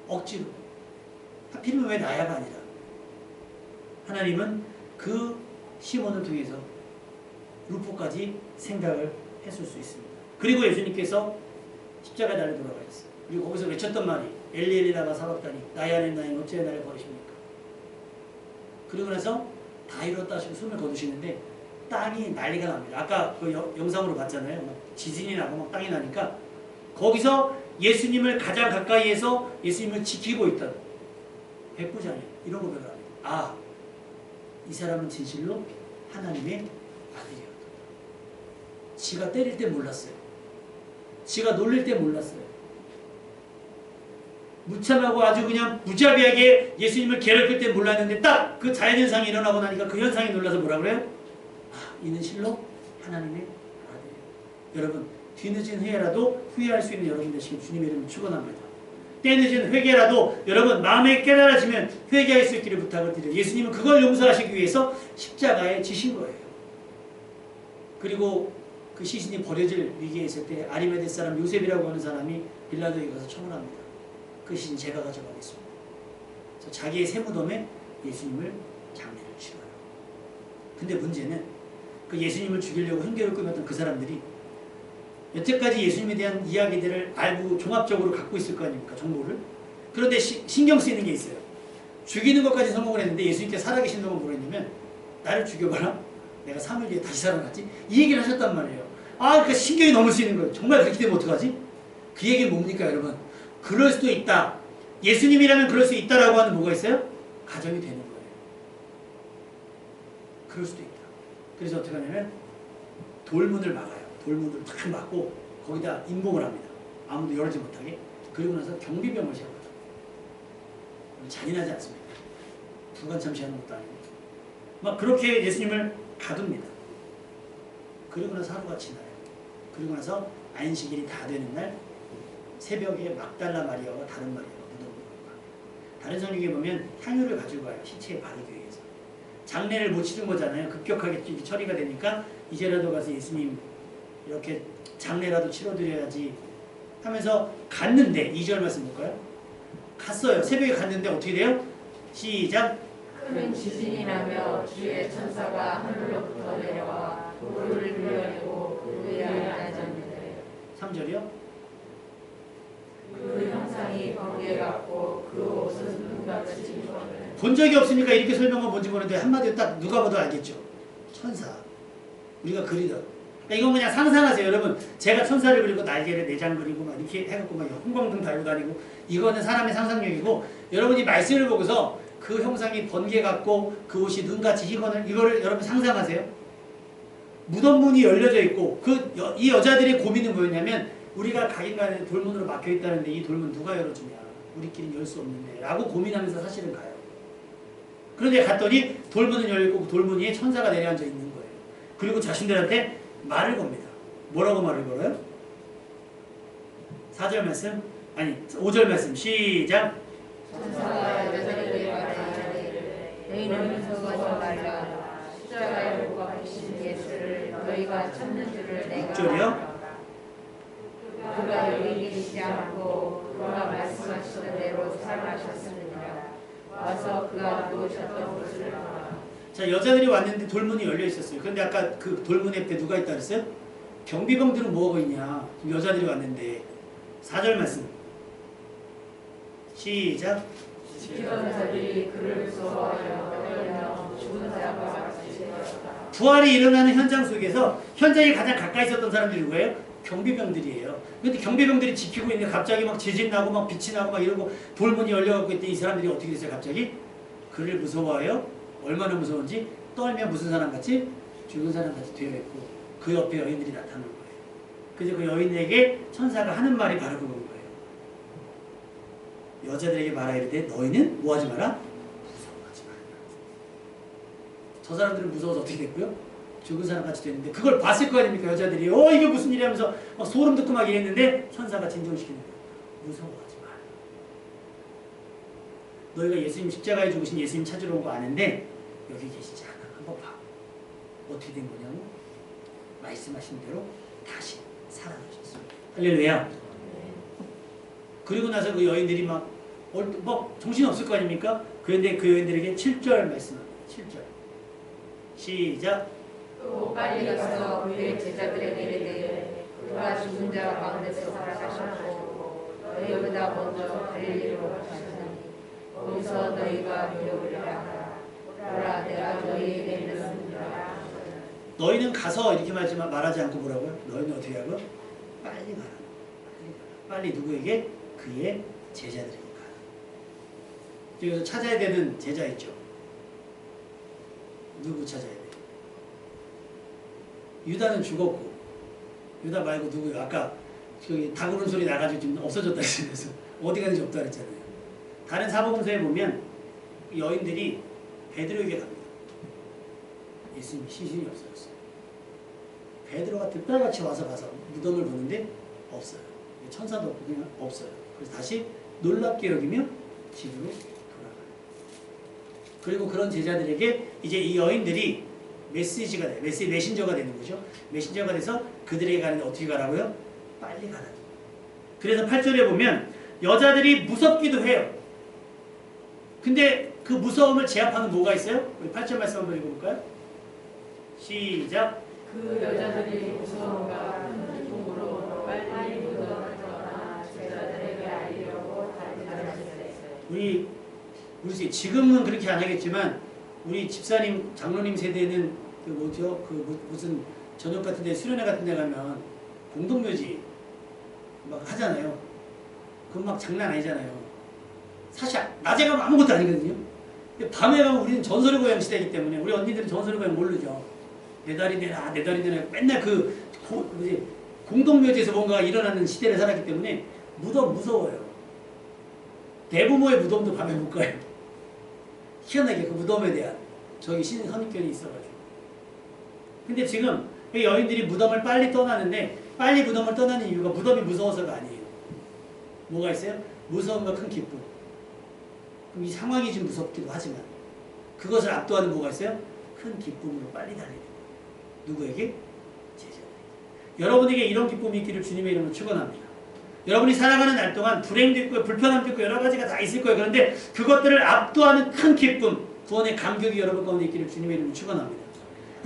억지로 하필이면 왜 나야가 아니라 하나님은 그 시몬을 통해서 루포까지 생각을 했을 수 있습니다. 그리고 예수님께서 십자가 달려 돌아가셨어요. 그리고 거기서 외쳤던 말이 엘리 엘리 라마 사박다니 나의 하나님 나의 어찌하여 나를 버리십니까? 그리고 나서 다 이뤘다 하시고 숨을 거두시는데 땅이 난리가 납니다. 아까 그 영상으로 봤잖아요. 막 지진이 나고 막 땅이 나니까 거기서 예수님을 가장 가까이에서 예수님을 지키고 있던 백부장이 이런 고백을 합니다. 아, 이 사람은 진실로 하나님의 아들이었다. 지가 때릴 때 몰랐어요. 지가 놀릴 때 몰랐어요. 무참하고 아주 그냥 무자비하게 예수님을 괴롭힐 때 몰랐는데 딱 그 자연현상이 일어나고 나니까 그 현상에 놀라서 뭐라 그래요? 아, 이는 실로 하나님의 아들이에요. 여러분, 뒤늦은 회개라도 후회할 수 있는 여러분 되시길 주님의 이름으로 축원합니다. 때늦은 회개라도 여러분 마음에 깨달아지면 회개할 수 있기를 부탁을 드려요. 예수님은 그걸 용서하시기 위해서 십자가에 지신 거예요. 그리고 그 시신이 버려질 위기에 있을 때 아리마대 사람 요셉이라고 하는 사람이 빌라도에게 가서 청혼합니다. 그 시신 제가 가져가겠습니다. 그래서 자기의 새무덤에 예수님을 장례를 치러요. 근데 문제는 그 예수님을 죽이려고 흉계를 꾸몄던 그 사람들이 여태까지 예수님에 대한 이야기들을 알고 종합적으로 갖고 있을 거 아닙니까? 정보를. 그런데 신경 쓰이는 게 있어요. 죽이는 것까지 성공을 했는데 예수님께 살아계신 동안 뭐라 했냐면 나를 죽여봐라. 내가 3일 뒤에 다시 살아났지. 이 얘기를 하셨단 말이에요. 아, 그러니까 신경이 너무 쓰이는 거예요. 정말 그렇게 되면 어떡하지? 그 얘기는 뭡니까 여러분? 그럴 수도 있다. 예수님이라면 그럴 수 있다라고 하는 뭐가 있어요? 가정이 되는 거예요. 그럴 수도 있다. 그래서 어떻게 하냐면 돌문을 막아요. 돌문을 탁 막고 거기다 임봉을 합니다. 아무도 열지 못하게. 그리고 나서 경비병을 세워요. 잔인하지 않습니까? 불관참시하는 것도 아니고 막 그렇게 예수님을 가둡니다. 그리고 나서 하루가 지나요. 그리고 나서 안식일이 다 되는 날 새벽에 막달라 마리아와 다른 마리아가 무덤으로 갑니다. 다른 성경에 보면 향유를 가지고 가요. 시체에 바르기 위해서. 장례를 못 치른 거잖아요. 급격하게 처리가 되니까 이제라도 가서 예수님 이렇게 장례라도 치러드려야지 하면서 갔는데 2절 말씀 볼까요? 갔어요. 새벽에 갔는데 어떻게 돼요? 시작! 큰 지진이 나며 주의 천사가 하늘로부터 내려와 돌을 밀어내고 그 위에 앉았는데 3절이요? 그 형상이 번개 같고 그 옷은 눈같이 징그러워요. 본 적이 없으니까 이렇게 설명하면 뭔지 모르는데 한마디로 딱 누가 봐도 알겠죠? 천사. 우리가 그리던. 그러니까 이건 그냥 상상하세요. 여러분, 제가 천사를 그리고 날개를 내장 그리고 막 이렇게 해갖고 막 형광등 달고 다니고 이거는 사람의 상상력이고 여러분이 말씀을 보고서 그 형상이 번개 같고 그 옷이 눈같이 희건을 이거를 여러분 상상하세요. 무덤 문이 열려져 있고 이 여자들의 고민은 뭐였냐면 우리가 가긴 가는 돌문으로 막혀 있다는데 이 돌문 누가 열어주냐. 우리끼리는 열 수 없는데 라고 고민하면서 사실은 가요. 그런데 갔더니 돌문은 열려있고 그 돌문 위에 천사가 내려앉아 있는 거예요. 그리고 자신들한테 말을 겁니다. 뭐라고 말을 걸어요? 4절 말씀? 아니 5절 말씀 시작! 천사가 여자들에게 말하기를 너희는 서서 말라 십자가에 못 박히신 예수를 너희가 찾는 줄을 내가 6절이요? 그가 여기 계시지 않고 그가 말씀하시던 대로 살아나셨습니다. 와서 그가 누우셨던 곳을 보라. 자, 여자들이 왔는데 돌문이 열려 있었어요. 그런데 아까 그 돌문 옆에 누가 있다 그랬어요? 경비병들은 뭐하고 있냐? 지금 여자들이 왔는데 4절 말씀 시작! 지키던 자들이 그를 무서워하여 떨며 죽은 자와 같이 되었다. 부활이 일어나는 현장 속에서 현장에 가장 가까이 있었던 사람들이 누구예요? 경비병들이에요. 근데 경비병들이 지키고 있는데 갑자기 막 지진 나고 막 빛이 나고 막 이러고 돌문이 열려갖고 있더니 이 사람들이 어떻게 됐어요? 갑자기 그를 무서워하여 얼마나 무서운지 떨며 무슨 사람같이 죽은 사람같이 되어있고 그 옆에 여인들이 나타난 거예요. 그래서 그 여인에게 천사가 하는 말이 바로 그건 거예요. 여자들에게 말하이르되 너희는 뭐하지 마라? 무서워하지 마라. 저 사람들은 무서워서 어떻게 됐고요? 죽은 사람같이 됐는데 그걸 봤을 거 아닙니까? 여자들이 이게 무슨 일이 하면서 막 소름 돋고 막 이랬는데 천사가 진정시키는 거예요. 무서워하지 마라. 너희가 예수님 십자가에 죽으신 예수님 찾으러 온 거 아는데 여기 계시지 않아. 한번 봐. 어떻게 된 거냐고? 말씀하신 대로 다시 살아나셨어요. 할렐루야. 그리고 나서 그 여인들이 막 정신없을 거 아닙니까? 그런데 그 여인들에게 7절 말씀합니다. 7절 시작. 또 빨리 가서 그의 제자들에게 이르되 그가 죽은 자 가운데서 살아나셨고 너희보다 먼저 갈릴리로 가셨으니 거기서 너희가 배우리라. 보라 내가 너희에게 이르노라. 너희는 가서 이렇게 말하지 않고 뭐라고요? 너희는 어떻게 하고? 빨리 가라. 빨리 누구에게? 그의 제자들에게 가라. 여기서 찾아야 되는 제자 있죠. 누구 찾아야 돼? 유다는 죽었고 유다 말고 누구요? 아까 저기 닭 우는 소리 나가지고 지금 없어졌다 그래서 어디 가는지 없다 그랬잖아요. 다른 사복음서에 보면 여인들이 베드로에게 갑니다. 예수님이 시신이 없어졌어요. 베드로가 특별같이 와서 가서 무덤을 보는데 없어요. 천사도 없고 그냥 없어요. 그래서 다시 놀랍게 여기며 집으로 돌아가요. 그리고 그런 제자들에게 이제 이 여인들이 메시지가 돼. 메신저가 되는 거죠. 메신저가 돼서 그들에게 가는데 어떻게 가라고요? 빨리 가라. 그래서 8절에 보면 여자들이 무섭기도 해요. 근데 그 무서움을 제압하는 뭐가 있어요? 우리 8절 말씀 한번 읽어볼까요? 시작. 그 여자들이 무서움과 큰 기쁨으로 빨리 무덤을 떠나 제자들에게 알리려고 달려갔어요. 우리 지금은 그렇게 안 하겠지만 우리 집사님, 장로님 세대는 그 뭐죠? 무슨 저녁 같은 데 수련회 같은 데 가면 공동묘지 막 하잖아요. 그건 막 장난 아니잖아요. 사실 낮에 가면 아무것도 아니거든요. 근데 밤에 가면 우리는 전설의 고향 시대이기 때문에 우리 언니들은 전설의 고향 모르죠. 내 다리 내놔 내 다리 내놔 맨날 공동묘지에서 뭔가 일어나는 시대를 살았기 때문에 무덤 무서워요. 대부모의 무덤도 밤에 못 가요. 희한하게 그 무덤에 대한 저기 선입견이 있어가지고. 근데 지금 여인들이 무덤을 빨리 떠나는데 빨리 무덤을 떠나는 이유가 무덤이 무서워서가 아니에요. 뭐가 있어요? 무서움과 큰 기쁨. 그럼 이 상황이 좀 무섭기도 하지만 그것을 압도하는 뭐가 있어요? 큰 기쁨으로 빨리 달리는 거예요. 누구에게? 제자들에게. 여러분에게 이런 기쁨이 있기를 주님의 이름으로 축원합니다. 여러분이 살아가는 날 동안 불행도 있고 불편함도 있고 여러 가지가 다 있을 거예요. 그런데 그것들을 압도하는 큰 기쁨, 구원의 감격이 여러분 가운데 있기를 주님의 이름으로 축원합니다.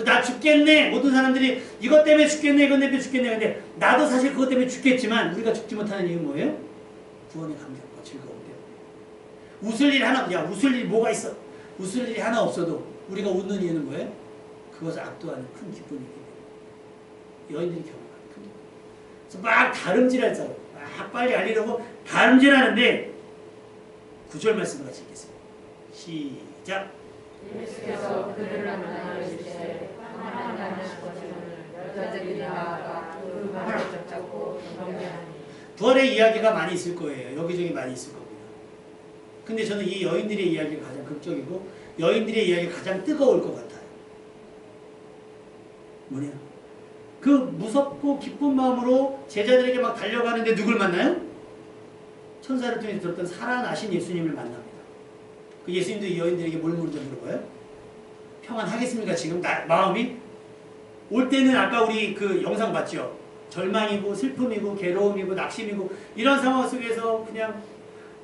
나 죽겠네. 모든 사람들이 이것 때문에 죽겠네, 이것 때문에 죽겠네. 근데 나도 사실 그것 때문에 죽겠지만 우리가 죽지 못하는 이유는 뭐예요? 구원의 감격과 즐거움 때문에. 웃을 일 하나, 웃을 일 뭐가 있어? 웃을 일이 하나 없어도 우리가 웃는 이유는 뭐예요? 그것을 압도하는 큰 기쁨이기 때문에. 여인들이 경험하는 큰 기쁨. 그래서 막 다름질할 자고 막 빨리 알리려고 다름질하는데 9절 말씀을 같이 읽겠습니다. 시작. 예수께서 그들을 만나 이르시되 평안히 다니시거늘 여자들이 나아가 그 발을 붙잡고 경배하니. 부활의 이야기가 많이 있을 거예요. 여기저기 많이 있을 겁니다. 근데 저는 이 여인들의 이야기가 가장 극적이고 여인들의 이야기가 가장 뜨거울 것 같아요. 뭐냐? 그 무섭고 기쁜 마음으로 제자들에게 막 달려가는데 누굴 만나요? 천사를 통해 들었던 살아나신 예수님을 만납니다. 그 예수님도 이 여인들에게 뭘 물어봐요? 평안하겠습니까? 지금 마음이? 올 때는 아까 우리 그 영상 봤죠? 절망이고 슬픔이고 괴로움이고 낙심이고 이런 상황 속에서 그냥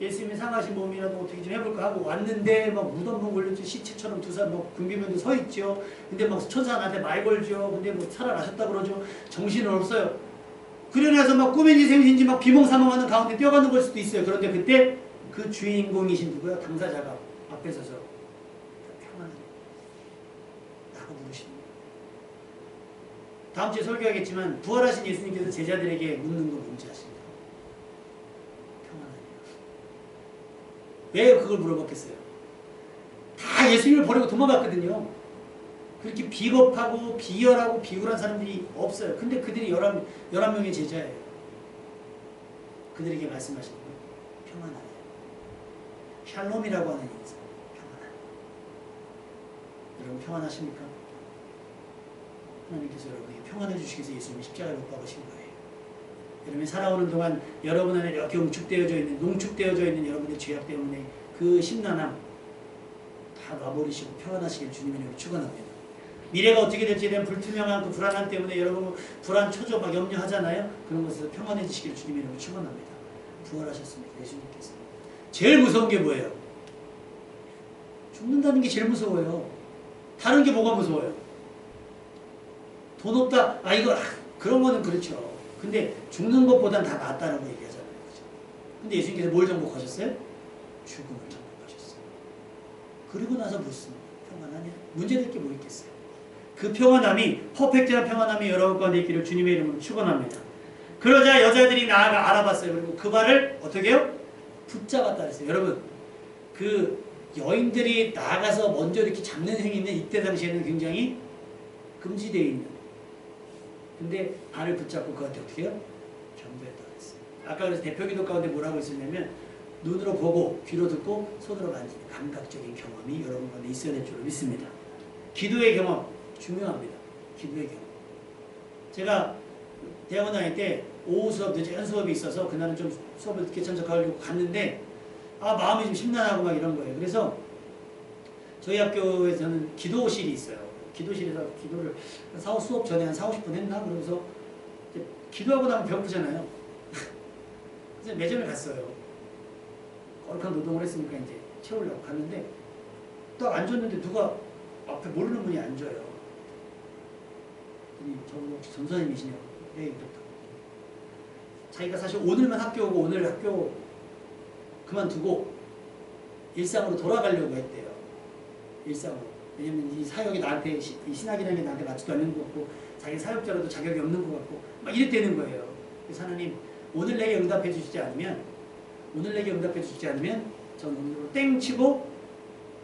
예수님이 상하신 몸이라도 어떻게 좀 해볼까 하고 왔는데 막 무덤 걸렸죠. 시체처럼 두 사람 막 굶비면도 서 있죠. 근데 막 천사 나한테 말 걸죠. 근데 뭐 살아나셨다 그러죠. 정신은 없어요. 그러나서 막 꿈인지 생신지 막 비몽사몽하는 가운데 뛰어가는 걸 수도 있어요. 그런데 그때 그 주인공이신 누구야? 당사자가 앞에 서서 평안하게 라고 부르시는 거예요. 다음 주에 설교하겠지만 부활하신 예수님께서 제자들에게 묻는 거 뭔지 아십니까? 평안하게. 왜 그걸 물어봤겠어요? 다 예수님을 버리고 도망갔거든요. 그렇게 비겁하고 비열하고 비굴한 사람들이 없어요. 근데 그들이 11명의 제자예요. 그들에게 말씀하시는 거예요. 평안하게. 샬롬이라고 하는 인사. 평안하게. 여러분 평안하십니까? 하나님께서 여러분에게 평안해 주시기 위해서 예수님이 십자가에 못 박으신 거예요. 여러분이 살아오는 동안 여러분 안에 이렇게 농축되어져 있는 여러분의 죄악 때문에 그 심란함 다 놔버리시고 평안하시길 주님의 이름으로 축원합니다. 미래가 어떻게 될지에 대한 불투명한 그 불안함 때문에 여러분 불안, 초조 막 염려하잖아요. 그런 것에서 평안해지시길 주님의 이름으로 축원합니다. 부활하셨습니다. 예수님께서. 제일 무서운 게 뭐예요? 죽는다는 게 제일 무서워요. 다른 게 뭐가 무서워요? 돈 없다? 이거 그런 거는 그렇죠. 근데 죽는 것보단 다 낫다라고 얘기하잖아요. 그죠? 근데 예수님께서 뭘 정복하셨어요? 죽음을 정복하셨어요. 그리고 나서 묻습니다. 평안하냐? 문제될 게 뭐 있겠어요? 그 평안함이, 퍼펙트한 평안함이 여러분 가운데 있기를 주님의 이름으로 축원합니다. 그러자 여자들이 나아가 알아봤어요. 그리고 그 발을 어떻게 해요? 붙잡았다 그랬어요. 여러분, 그 여인들이 나아가서 먼저 이렇게 잡는 행위는 이때 당시에는 굉장히 금지되어 있는. 근데 발을 붙잡고 그한테 어떻게 해요? 경배했다 그랬어요. 아까 그래서 대표기도 가운데 뭐라고 있었냐면 눈으로 보고 귀로 듣고 손으로 만지는 감각적인 경험이 여러분 가운데 있어야 될 줄로 믿습니다. 기도의 경험 중요합니다. 기도의 경험. 제가 대학원 다닐 때 오후 수업, 늦은 수업이 있어서 그날은 좀 수업을 늦게 참석하려고 갔는데 마음이 좀 심란하고 막 이런 거예요. 그래서 저희 학교에서는 기도실이 있어요. 기도실에서 기도를 수업 전에 한 40, 50분 했나? 그러면서 이제 기도하고 나면 배고프잖아요. 그래서 매점에 갔어요. 거룩한 노동을 했으니까 이제 채우려고 갔는데 딱 앉았는데 누가 앞에 모르는 분이 앉아요. 저분 혹시 전사님이시냐고. 네, 그렇다고. 자기가 사실 오늘만 학교 오고 오늘 학교 그만두고 일상으로 돌아가려고 했대요. 일상으로. 왜냐면 이 사역이 나한테, 이 신학이라는 게 나한테 맞지도 않는 것 같고 자기 사역자로도 자격이 없는 것 같고 막 이랬다는 거예요. 그래서 하나님 오늘 내게 응답해 주시지 않으면 전 오늘로 땡 치고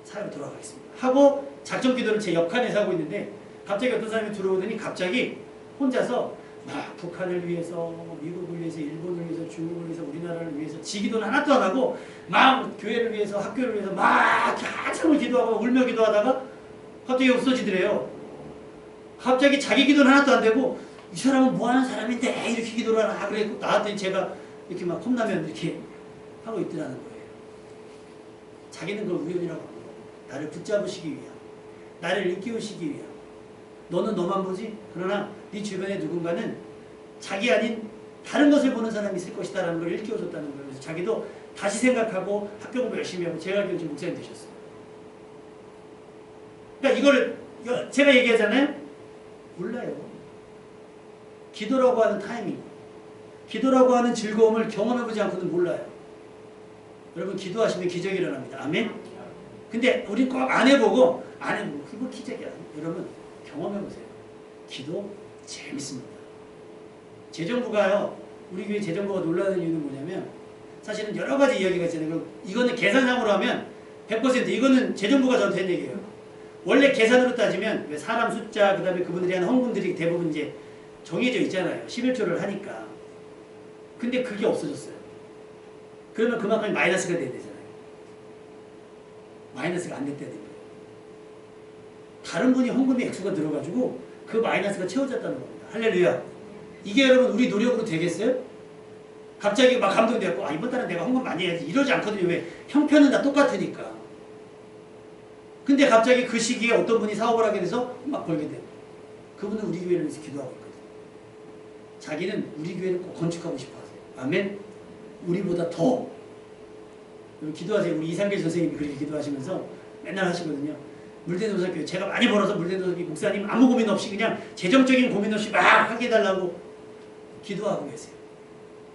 사역으로 돌아가겠습니다. 하고 작전 기도를 제 옆칸에서 하고 있는데 갑자기 어떤 사람이 들어오더니 갑자기 혼자서 막 북한을 위해서, 미국을 위해서, 일본을 위해서, 중국을 위해서, 우리나라를 위해서 지기도는 하나도 안 하고 막 교회를 위해서, 학교를 위해서 막 한참을 기도하고 울며 기도하다가 갑자기 없어지더래요. 갑자기 자기 기도는 하나도 안 되고 이 사람은 뭐하는 사람인데 이렇게 기도를 하나. 그래 나한테 제가 이렇게 막 컵라면 이렇게 하고 있더라는 거예요. 자기는 그걸 우연이라고 하는 거예요. 나를 붙잡으시기 위한, 나를 일깨우시기 위한. 너는 너만 보지? 그러나 네 주변에 누군가는 자기 아닌 다른 것을 보는 사람이 있을 것이다라는 걸 일깨워줬다는 거예요. 그래서 자기도 다시 생각하고 학교 공부 열심히 하고 제가 알기로 지금 목사님 되셨어요. 그러니까 이걸 제가 얘기하잖아요. 몰라요. 기도라고 하는 타이밍, 기도라고 하는 즐거움을 경험해보지 않고는 몰라요. 여러분 기도하시면 기적이 일어납니다. 아멘? 근데 우린 꼭 안 해보고 그게 뭐 기적이야. 여러분 경험해보세요. 기도 재밌습니다. 재정부가요. 우리 교회 재정부가 놀라는 이유는 뭐냐면 사실은 여러 가지 이야기가 있잖아요. 이거는 계산상으로 하면 100% 이거는 재정부가 저한테 한 얘기예요. 원래 계산으로 따지면 사람 숫자 그 다음에 그분들이 하는 헌금들이 대부분 이제 정해져 있잖아요. 11조를 하니까. 근데 그게 없어졌어요. 그러면 그만큼 마이너스가 돼야 되잖아요. 마이너스가 안 됐다는 거예요. 다른 분이 헌금의 액수가 들어가지고 그 마이너스가 채워졌다는 겁니다. 할렐루야. 이게 여러분 우리 노력으로 되겠어요? 갑자기 막 감동되었고 이번 달은 내가 헌금 많이 해야지 이러지 않거든요. 왜? 형편은 다 똑같으니까. 근데 갑자기 그 시기에 어떤 분이 사업을 하게 돼서 막 벌게 돼요. 그분은 우리 교회를 위해서 기도하고 있거든요. 자기는 우리 교회를 꼭 건축하고 싶어 하세요. 아멘? 우리보다 더. 기도하세요. 우리 이상길 선생님이 그렇게 기도하시면서 맨날 하시거든요. 물대노사교회 제가 많이 벌어서 물대노사교회 목사님 아무 고민 없이 그냥 재정적인 고민 없이 막 하게 해달라고 기도하고 계세요.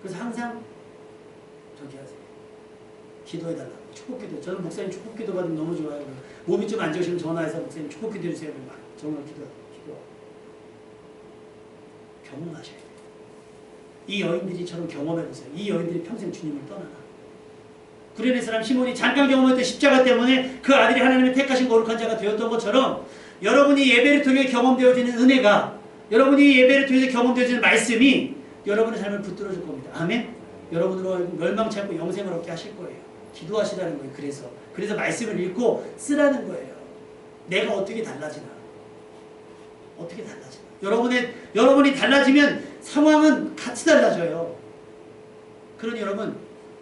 그래서 항상 저기 하세요. 기도해달라고. 축복기도. 저는 목사님 축복기도 받으면 너무 좋아요. 몸이 좀 안 좋으시면 전화해서 목사님 축복기도 해주세요. 막 정말 기도하고. 경험하셔야 돼요. 이 여인들이처럼 경험해보세요. 이 여인들이 평생 주님을 떠나나. 구레네 사람 시몬이 잠깐 경험할 때 십자가 때문에 그 아들이 하나님의 택하신 거룩한 자가 되었던 것처럼 여러분이 예배를 통해 경험되어지는 은혜가 여러분이 예배를 통해서 경험되어지는 말씀이 여러분의 삶을 붙들어줄 겁니다. 아멘? 여러분으로 멸망치 않고 영생을 얻게 하실 거예요. 기도하시라는 거예요. 그래서 말씀을 읽고 쓰라는 거예요. 내가 어떻게 달라지나. 어떻게 달라지나. 여러분이 달라지면 상황은 같이 달라져요. 그러니 여러분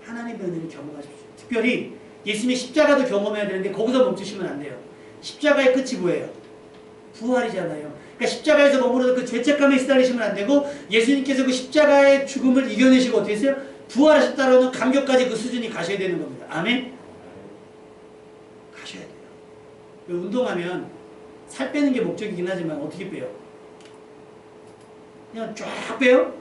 하나님의 은혜를 경험하십시오. 특별히 예수님의 십자가도 경험해야 되는데 거기서 멈추시면 안 돼요. 십자가의 끝이 뭐예요? 부활이잖아요. 그러니까 십자가에서 머무르는 그 죄책감에 시달리시면 안 되고 예수님께서 그 십자가의 죽음을 이겨내시고 어떻게 했어요? 부활하셨다라는 감격까지 그 수준이 가셔야 되는 겁니다. 아멘? 가셔야 돼요. 운동하면 살 빼는 게 목적이긴 하지만 어떻게 빼요? 그냥 쫙 빼요?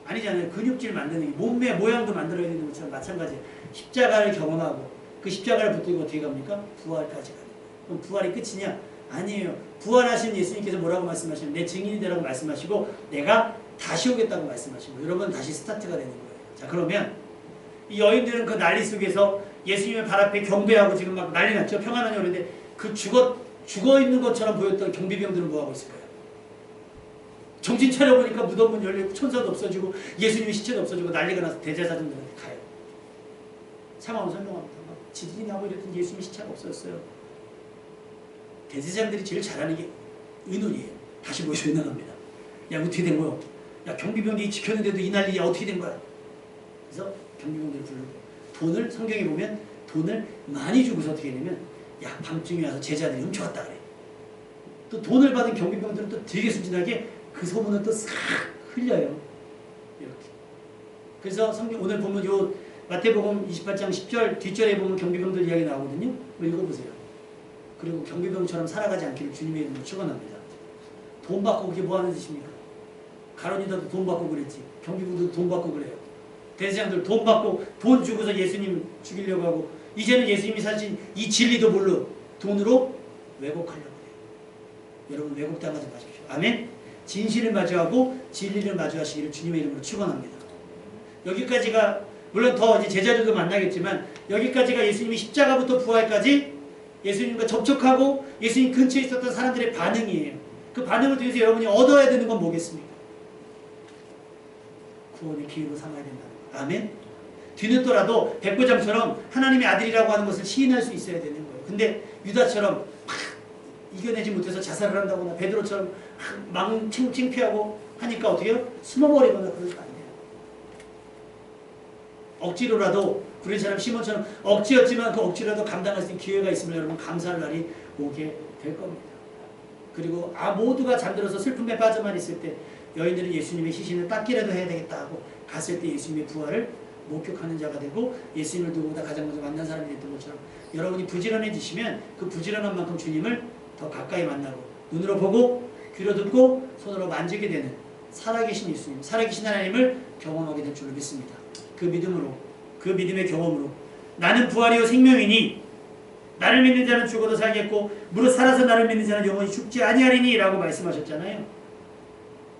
아니잖아요. 근육질 만드는 게 몸매 모양도 만들어야 되는 것처럼 마찬가지예요. 십자가를 경험하고 그 십자가를 붙들고 어떻게 갑니까? 부활까지 가는 거예요. 그럼 부활이 끝이냐? 아니에요. 부활하신 예수님께서 뭐라고 말씀하시면 내 증인이 되라고 말씀하시고 내가 다시 오겠다고 말씀하시고 여러분 다시 스타트가 되는 거예요. 자, 그러면 이 여인들은 그 난리 속에서 예수님의 발 앞에 경배하고 지금 막 난리 났죠. 평안하냐 그러는데 그 죽어 있는 것처럼 보였던 경비병들은 뭐하고 있을까요? 정신 차려보니까 무덤 문 열리고 천사도 없어지고 예수님의 시체도 없어지고 난리가 나서 대제사장들한테 가요. 상황을 설명합니다. 막 지진이 나고 이랬더니 예수님의 시체가 없어졌어요. 대제사장들이 제일 잘하는 게 의논이에요. 다시 모여서 의논합니다. 야, 어떻게 된 거야? 야, 경비병들이 지켰는데도 이 난리야. 어떻게 된 거야? 그래서 경비병들을 부르고 돈을 성경에 보면 돈을 많이 주고서 어떻게 되냐면 야, 밤중에 와서 제자들이 훔쳐갔다 그래. 또 돈을 받은 경비병들은 또 되게 순진하게 그 소문을 또 싹 흘려요. 이렇게. 그래서 성경 오늘 보면 요 마태복음 28장 10절 뒷절에 보면 경비병들 이야기 나오거든요. 읽어보세요. 그리고 경비병처럼 살아가지 않기를 주님의 이름으로 축원합니다. 돈 받고 그게 뭐 하는 짓입니까? 가론유다도 돈 받고 그랬지. 경비병들도 돈 받고 그래요. 대제사장들 돈 받고 돈 주고서 예수님 죽이려고 하고 이제는 예수님이 사신 이 진리도 물론 돈으로 왜곡하려고 해요. 여러분 왜곡당하지 마십시오. 아멘. 진실을 마주하고 진리를 마주하시기를 주님의 이름으로 축원합니다. 여기까지가 물론 더 이제 제자들도 만나겠지만 여기까지가 예수님이 십자가부터 부활까지 예수님과 접촉하고 예수님 근처에 있었던 사람들의 반응이에요. 그 반응을 통해서 여러분이 얻어야 되는 건 뭐겠습니까? 구원의 기회로 삼아야 된다. 아멘. 뒤늦더라도 백부장처럼 하나님의 아들이라고 하는 것을 시인할 수 있어야 되는 거예요. 근데 유다처럼 이겨내지 못해서 자살을 한다거나 베드로처럼 창피하고 하니까 어떻게 해요? 숨어버리거나 그러면 안 돼요. 억지로라도 구레사람 시몬처럼 억지였지만 그 억지라도 감당할 수 있는 기회가 있으면 여러분 감사할 날이 오게 될 겁니다. 그리고 모두가 잠들어서 슬픔에 빠져만 있을 때 여인들은 예수님의 시신을 닦기라도 해야 되겠다 하고 갔을 때 예수님의 부활을 목격하는 자가 되고 예수님을 누구보다 가장 먼저 만난 사람이 됐던 것처럼 여러분이 부지런해지시면 그 부지런한 만큼 주님을 더 가까이 만나고 눈으로 보고 귀로 듣고 손으로 만지게 되는 살아계신 예수님, 살아계신 하나님을 경험하게 될 줄로 믿습니다. 그 믿음으로, 그 믿음의 경험으로 나는 부활이요 생명이니 나를 믿는 자는 죽어도 살겠고 무릇 살아서 나를 믿는 자는 영원히 죽지 아니하리니 라고 말씀하셨잖아요.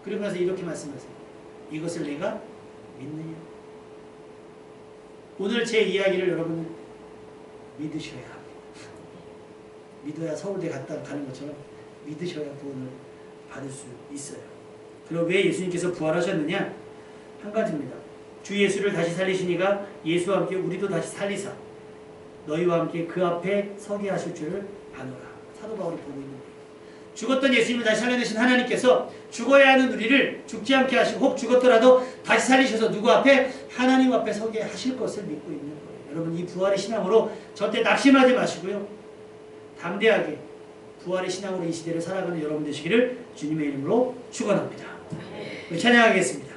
그리고 나서 이렇게 말씀하세요. 이것을 내가 믿느냐. 오늘 제 이야기를 여러분은 믿으셔야 합니다. 믿어야 서울대 갔다 가는 것처럼 믿으셔야 구원을 받을 수 있어요. 그리고 왜 예수님께서 부활하셨느냐? 한 가지입니다. 주 예수를 다시 살리시니가 예수와 함께 우리도 다시 살리사 너희와 함께 그 앞에 서게 하실 줄을 아노라. 사도 바울이 보고 있는 거예요. 죽었던 예수님을 다시 살려내신 하나님께서 죽어야 하는 우리를 죽지 않게 하시고 혹 죽었더라도 다시 살리셔서 누구 앞에? 하나님 앞에 서게 하실 것을 믿고 있는 거예요. 여러분 이 부활의 신앙으로 절대 낙심하지 마시고요. 담대하게 부활의 신앙으로 이 시대를 살아가는 여러분 되시기를 주님의 이름으로 축원합니다. 찬양하겠습니다.